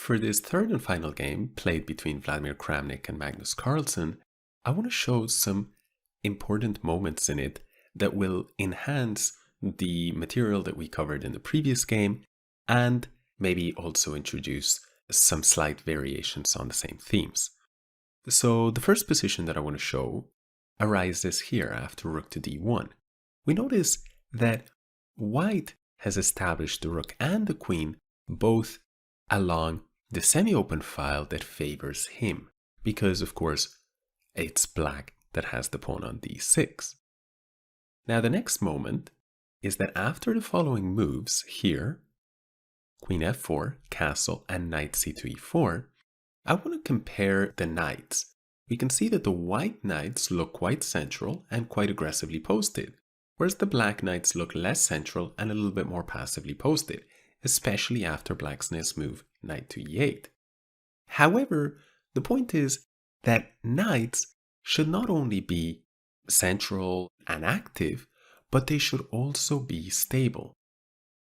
for this third and final game, played between Vladimir Kramnik and Magnus Carlson, I want to show some important moments in it that will enhance the material that we covered in the previous game and maybe also introduce some slight variations on the same themes. So the first position that I want to show arises here after rook to d1. We notice that white has established the rook and the queen both along the semi-open file that favors him, because of course it's black that has the pawn on d6. Now the next moment is that after the following moves here, queen f4, castle, and knight c2 e4, I want to compare the knights. We can see that the white knights look quite central and quite aggressively posted, whereas the black knights look less central and a little bit more passively posted, especially after black's next move, knight to e8. However, the point is that knights should not only be central and active, but they should also be stable.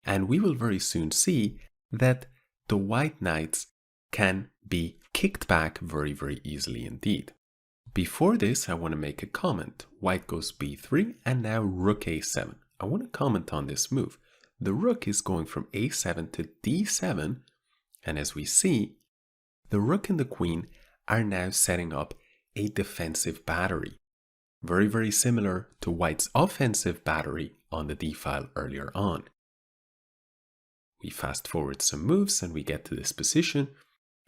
And we will very soon see that the white knights can be kicked back very, very easily indeed. Before this, I want to make a comment. White goes b3 and now rook a7. I want to comment on this move. The rook is going from a7 to d7, and as we see, the rook and the queen are now setting up a defensive battery. Very, very similar to white's offensive battery on the d-file earlier on. We fast forward some moves and we get to this position,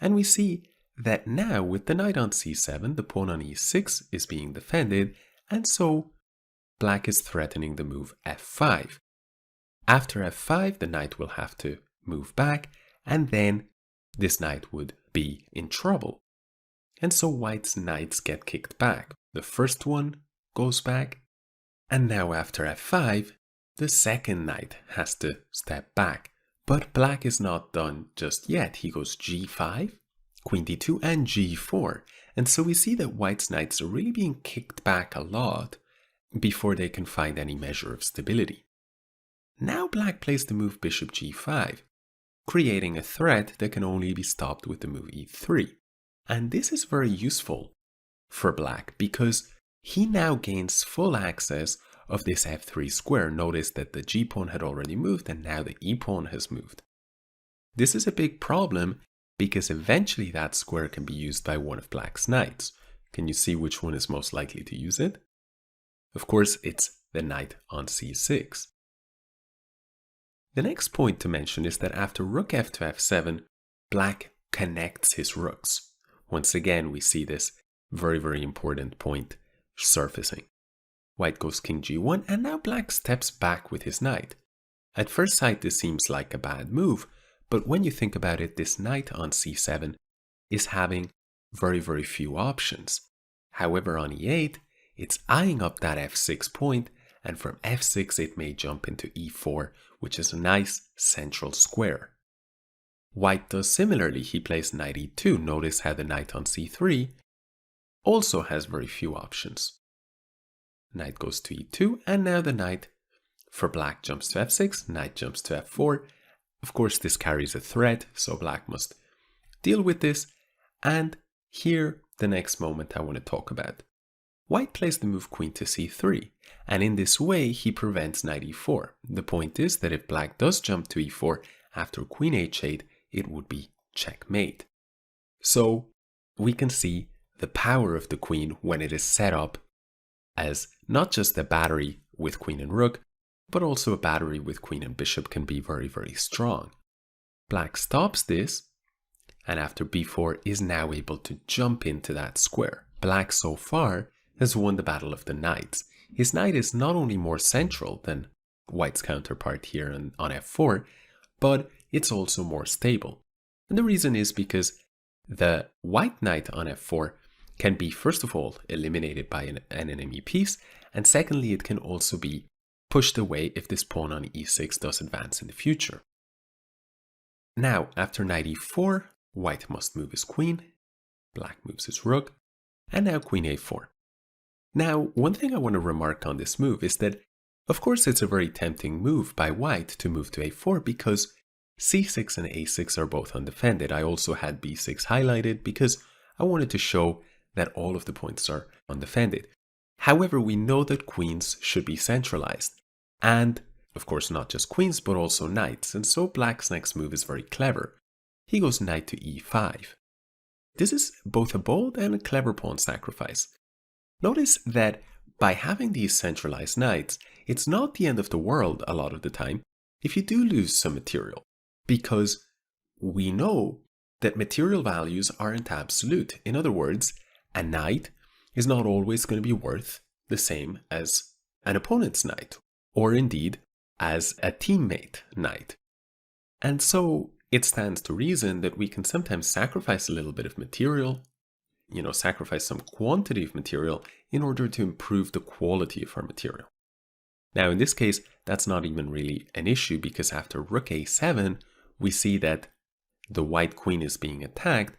and we see that now with the knight on c7, the pawn on e6 is being defended, and so black is threatening the move f5. After f5, the knight will have to move back, and then this knight would be in trouble. And so white's knights get kicked back. The first one goes back, and now after f5, the second knight has to step back. But black is not done just yet. He goes g5, queen d2, and g4. And so we see that white's knights are really being kicked back a lot before they can find any measure of stability. Now black plays the move bishop g5, creating a threat that can only be stopped with the move e3. And this is very useful for black because he now gains full access of this f3 square. Notice that the g-pawn had already moved and now the e-pawn has moved. This is a big problem because eventually that square can be used by one of black's knights. Can you see which one is most likely to use it? Of course, it's the knight on c6. The next point to mention is that after rook f to f7, black connects his rooks. Once again, we see this very, very important point surfacing. White goes king g1, and now black steps back with his knight. At first sight, this seems like a bad move, but when you think about it, this knight on c7 is having very, very few options. However, on e8, it's eyeing up that f6 point, and from f6 it may jump into e4, which is a nice central square. White does similarly. He plays knight e2. Notice how the knight on c3 also has very few options. Knight goes to e2, and now the knight for black jumps to f6, knight jumps to f4. Of course, this carries a threat, so black must deal with this. And here, the next moment I want to talk about. White plays the move queen to c3, and in this way he prevents knight e4. The point is that if black does jump to e4 after queen h8, it would be checkmate. So we can see the power of the queen when it is set up as not just a battery with queen and rook, but also a battery with queen and bishop can be very, very strong. Black stops this, and after b4 is now able to jump into that square. Black so far has won the battle of the knights. His knight is not only more central than white's counterpart here on f4, but it's also more stable. And the reason is because the white knight on f4 can be, first of all, eliminated by an enemy piece, and secondly, it can also be pushed away if this pawn on e6 does advance in the future. Now, after knight e4, white must move his queen, black moves his rook, and now queen a4. Now, one thing I want to remark on this move is that, of course, it's a very tempting move by white to move to a4 because c6 and a6 are both undefended. I also had b6 highlighted because I wanted to show that all of the points are undefended. However, we know that queens should be centralized. And, of course, not just queens, but also knights. And so black's next move is very clever. He goes knight to e5. This is both a bold and a clever pawn sacrifice. Notice that by having these centralized knights, it's not the end of the world a lot of the time if you do lose some material, because we know that material values aren't absolute. In other words, a knight is not always going to be worth the same as an opponent's knight, or indeed as a teammate knight. And so it stands to reason that we can sometimes sacrifice a little bit of material, sacrifice some quantity of material in order to improve the quality of our material. Now, in this case, that's not even really an issue because after rook a7, we see that the white queen is being attacked.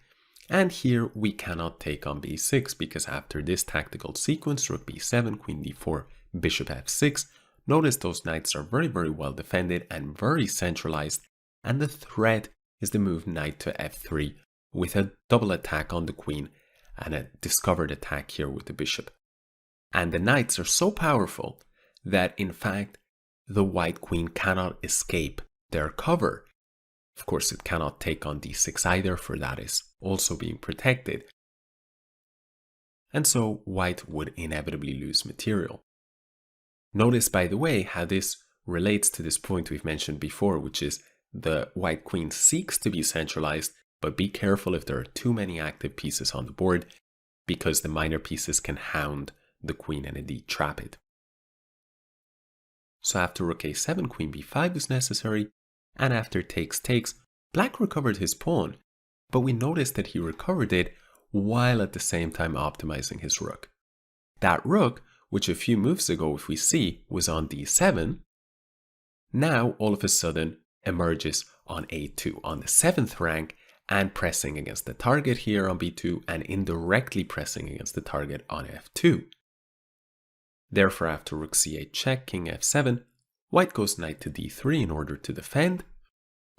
And here we cannot take on b6 because after this tactical sequence, rook b7, queen d4, bishop f6, notice those knights are very, very well defended and very centralized. And the threat is the move knight to f3 with a double attack on the queen and a discovered attack here with the bishop. And the knights are so powerful that in fact the white queen cannot escape their cover. Of course, it cannot take on d6 either, for that is also being protected. And so white would inevitably lose material. Notice, by the way, how this relates to this point we've mentioned before, which is the white queen seeks to be centralized, but be careful if there are too many active pieces on the board, because the minor pieces can hound the queen and indeed trap it. So after rook a7, queen b5 is necessary, and after takes, black recovered his pawn, but we noticed that he recovered it while at the same time optimizing his rook. That rook, which a few moves ago, if we see, was on d7, now all of a sudden emerges on a2, on the 7th rank, and pressing against the target here on b2, and indirectly pressing against the target on f2. Therefore, after rook c8 check, king f7, white goes knight to d3 in order to defend,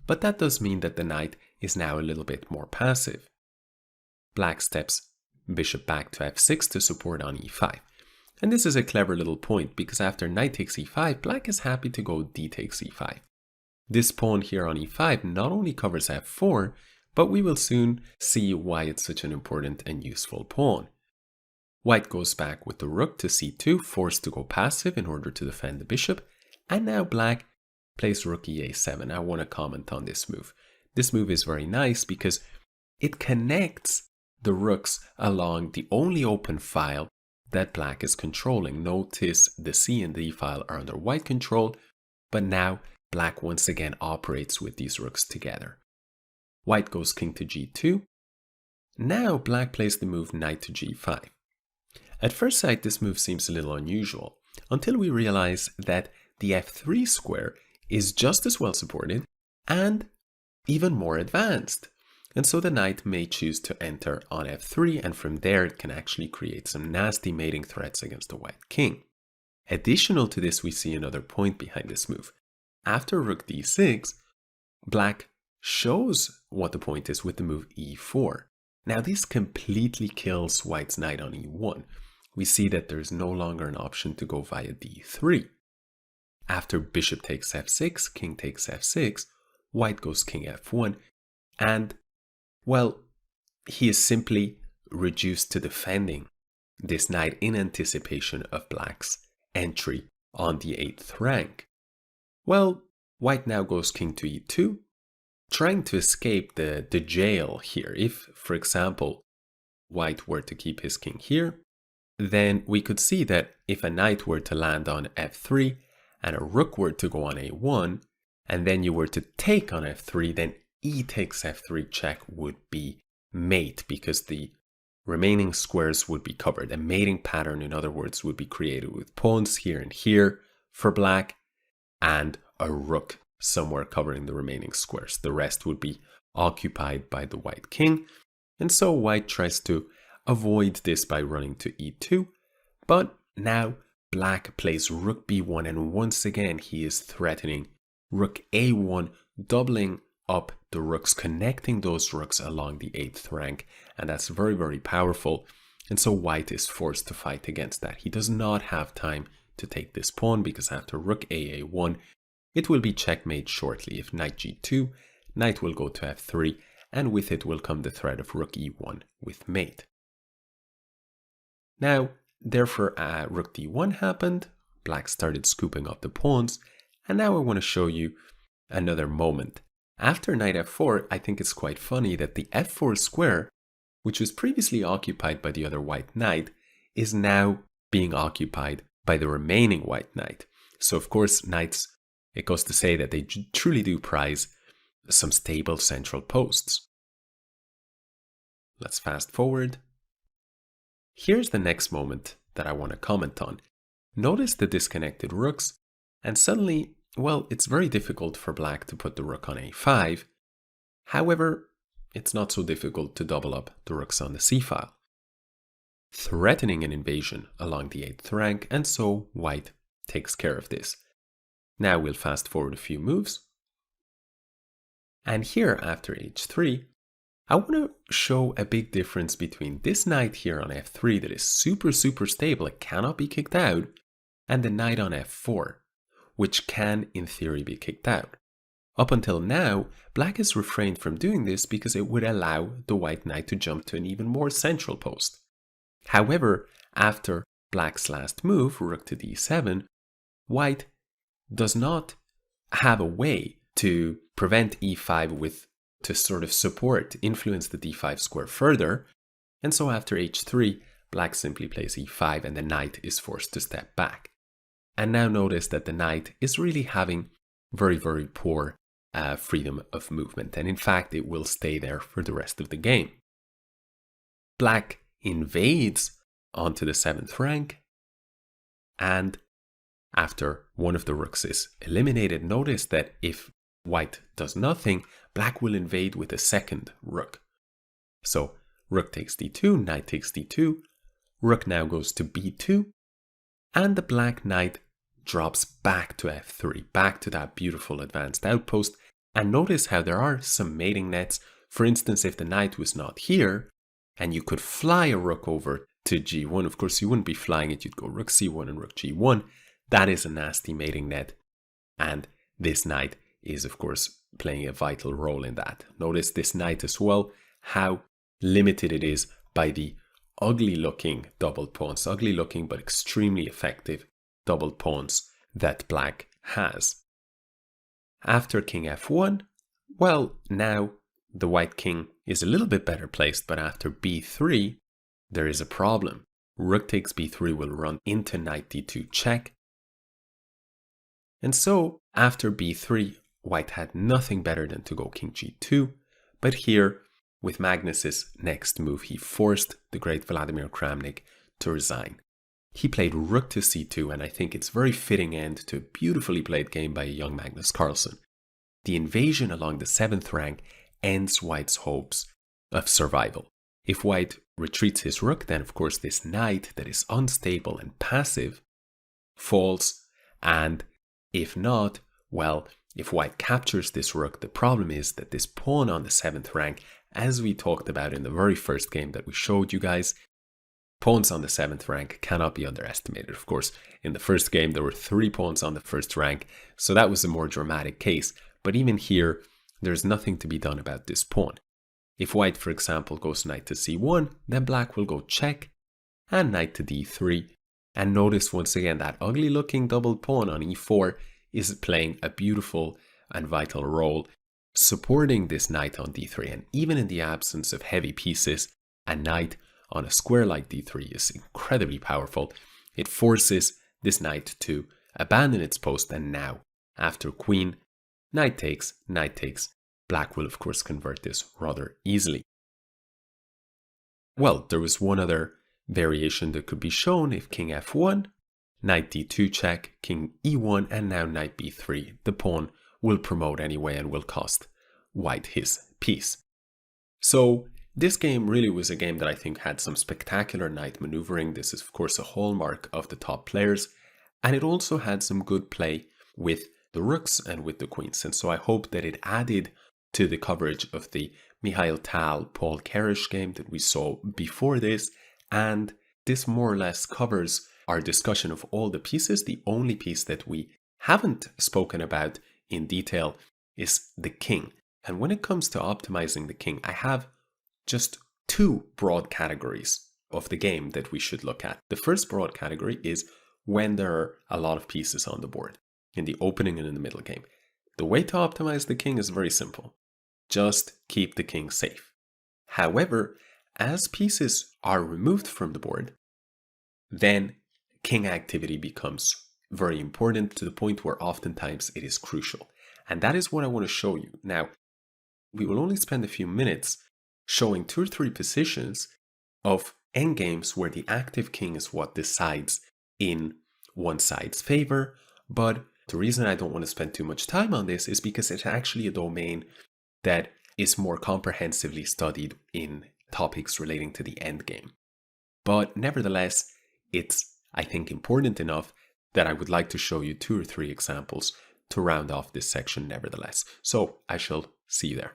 but that does mean that the knight is now a little bit more passive. Black steps bishop back to f6 to support on e5. And this is a clever little point, because after knight takes e5, black is happy to go d takes e5. This pawn here on e5 not only covers f4, but we will soon see why it's such an important and useful pawn. White goes back with the rook to c2, forced to go passive in order to defend the bishop, and now black plays rook e7. I want to comment on this move. This move is very nice because it connects the rooks along the only open file that black is controlling. Notice the c and d file are under white control, but now black once again operates with these rooks together. White goes king to g2. Now black plays the move knight to g5. At first sight, this move seems a little unusual, until we realize that the f3 square is just as well supported and even more advanced. And so the knight may choose to enter on f3, and from there it can actually create some nasty mating threats against the white king. Additional to this, we see another point behind this move. After rook d6, black shows what the point is with the move e4. Now this completely kills white's knight on e1. We see that there's no longer an option to go via d3. After bishop takes f6, king takes f6, white goes king f1, and, well, he is simply reduced to defending this knight in anticipation of black's entry on the 8th rank. Well, white now goes king to e2, trying to escape the jail here. If, for example, white were to keep his king here, then we could see that if a knight were to land on f3 and a rook were to go on a1, and then you were to take on f3, then e takes f3 check would be mate, because the remaining squares would be covered. A mating pattern, in other words, would be created with pawns here and here for black, and a rook somewhere covering the remaining squares. The rest would be occupied by the white king, and so white tries to avoid this by running to e2, but now black plays rook b1, and once again he is threatening rook a1, doubling up the rooks, connecting those rooks along the 8th rank, and that's very, very powerful. And so white is forced to fight against that. He does not have time to take this pawn because after rook AA1, it will be checkmate shortly. If knight G2, knight will go to F3, and with it will come the threat of rook E1 with mate. Now, therefore, rook D1 happened, black started scooping up the pawns, and now I want to show you another moment. After knight F4, I think it's quite funny that the F4 square, which was previously occupied by the other white knight, is now being occupied by the remaining white knight. So of course, knights, it goes to say that they truly do prize some stable central posts. Let's fast forward. Here's the next moment that I want to comment on. Notice the disconnected rooks, and suddenly, well, it's very difficult for black to put the rook on A5. However, it's not so difficult to double up the rooks on the C-file, threatening an invasion along the 8th rank, and so white takes care of this. Now we'll fast forward a few moves. And here, after H3, I want to show a big difference between this knight here on F3 that is super stable, it cannot be kicked out, and the knight on F4, which can, in theory, be kicked out. Up until now, black has refrained from doing this because it would allow the white knight to jump to an even more central post. However, after black's last move, rook to D7, white does not have a way to prevent E5 to sort of influence the D5 square further, and so after H3, black simply plays E5 and the knight is forced to step back. And now notice that the knight is really having very poor freedom of movement, and in fact it will stay there for the rest of the game. Black invades onto the 7th rank, and after one of the rooks is eliminated, notice that if white does nothing, black will invade with a second rook. So rook takes D2, knight takes D2, rook now goes to B2, and the black knight drops back to F3, back to that beautiful advanced outpost. And notice how there are some mating nets. For instance, if the knight was not here, and you could fly a rook over to G1, of course you wouldn't be flying it, you'd go rook C1 and rook G1. That is a nasty mating net, and this knight is of course playing a vital role in that. Notice this knight as well, how limited it is by the ugly looking doubled pawns, ugly looking but extremely effective doubled pawns that black has. After king F1, well, now the white king is a little bit better placed, but after B3, there is a problem. Rook takes B3 will run into knight D2 check. And so, after B3, white had nothing better than to go king G2, but here, with Magnus's next move, he forced the great Vladimir Kramnik to resign. He played rook to C2, and I think it's a very fitting end to a beautifully played game by a young Magnus Carlson. The invasion along the 7th rank ends white's hopes of survival. If white retreats his rook, then of course this knight that is unstable and passive falls, and if not, well, if white captures this rook, the problem is that this pawn on the 7th rank, as we talked about in the very first game that we showed you guys, pawns on the 7th rank cannot be underestimated. Of course, in the first game there were 3 pawns on the 1st rank, so that was a more dramatic case. But even here, there's nothing to be done about this pawn. If white, for example, goes knight to C1, then black will go check, and knight to D3. And notice once again that ugly looking doubled pawn on E4 is playing a beautiful and vital role, supporting this knight on D3. And even in the absence of heavy pieces, a knight on a square like D3 is incredibly powerful. It forces this knight to abandon its post, and now, after queen, knight takes, black will of course convert this rather easily. Well, there was one other variation that could be shown. If king F1, knight D2 check, king E1, and now knight B3. The pawn will promote anyway and will cost white his piece. So this game really was a game that I think had some spectacular knight maneuvering. This is of course a hallmark of the top players, and it also had some good play with the rooks and with the queens, and so I hope that it added to the coverage of the Mikhail Tal Paul Karish game that we saw before this, and this more or less covers our discussion of all the pieces. The only piece that we haven't spoken about in detail is the king. And when it comes to optimizing the king, I have just two broad categories of the game that we should look at. The first broad category is when there are a lot of pieces on the board, in the opening and in the middle game. The way to optimize the king is very simple. Just keep the king safe. However, as pieces are removed from the board, then king activity becomes very important, to the point where oftentimes it is crucial. And that is what I want to show you. Now, we will only spend a few minutes showing 2 or 3 positions of endgames where the active king is what decides in one side's favor. But the reason I don't want to spend too much time on this is because it's actually a domain that is more comprehensively studied in topics relating to the endgame. But nevertheless, it's, I think, important enough that I would like to show you 2 or 3 examples to round off this section nevertheless. So I shall see you there.